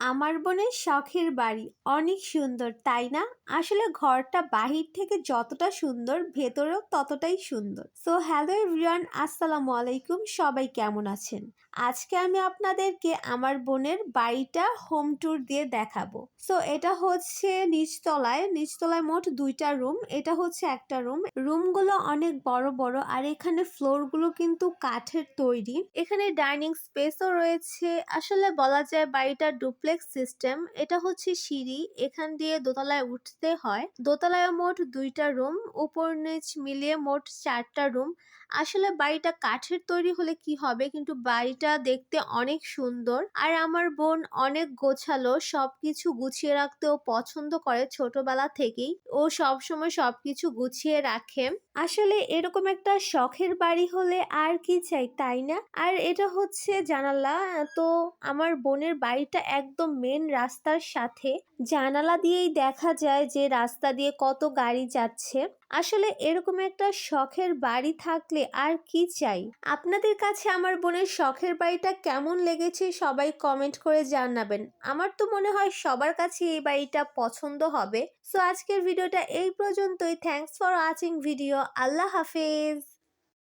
আমার বোনের শখের বাড়ি অনেক সুন্দর, তাই না? আসলে ঘরটা বাহির থেকে যতটা সুন্দর, ভেতরেও ততটাই সুন্দর। সো হ্যালো এভরিওয়ান, আসসালামু আলাইকুম। সবাই কেমন আছেন? আজকে আমি আপনাদেরকে আমার বোনের বাড়িটা হোম ট্যুর দিয়ে দেখাবো। সো এটা হচ্ছে নিচতলায় মোট 2টা রুম। এটা হচ্ছে একটা রুম। রুমগুলো অনেক বড় বড়, আর এখানে ফ্লোরগুলো কিন্তু কাঠের তৈরি। এখানে ডাইনিং স্পেসও রয়েছে। আসলে বলা যায় বাড়িটা ডুপ্লেক্স সিস্টেম। এটা হচ্ছে সিঁড়ি, এখান দিয়ে দোতলায় উঠতে হয়। দোতলায় মোট 2টা রুম, উপর নিচ মিলিয়ে মোট 4টা রুম। আসলে বাড়িটা কাঠের তৈরি হলে কি হবে, কিন্তু বাড়িটা দেখতে অনেক সুন্দর। আর আমার বোন অনেক গোছালো, সবকিছু গুছিয়ে রাখতেও পছন্দ করে ছোটবেলা থেকেই। ও সবসময় সবকিছু গুছিয়ে রাখে। আসলে এরকম একটা শখের বাড়ি হলে আর কি চাই, তাই না? আর এটা হচ্ছে জানালা। তো আমার বোনের বাড়িটা একদম মেন রাস্তার সাথে। জানালা দিয়েই দেখা যায় যে রাস্তা দিয়ে কত গাড়ি যাচ্ছে। আসলে এরকম একটা শখের বাড়ি থাকলে আর কি চাই। আপনাদের কাছে আমার বোনের শখের বাড়িটা কেমন লেগেছে সবাই কমেন্ট করে জানাবেন। আমার তো মনে হয় সবার কাছে এই বাড়িটা পছন্দ হবে। সো আজকের ভিডিওটা এই পর্যন্তই। Thanks for watching video. আল্লাহ হাফেজ।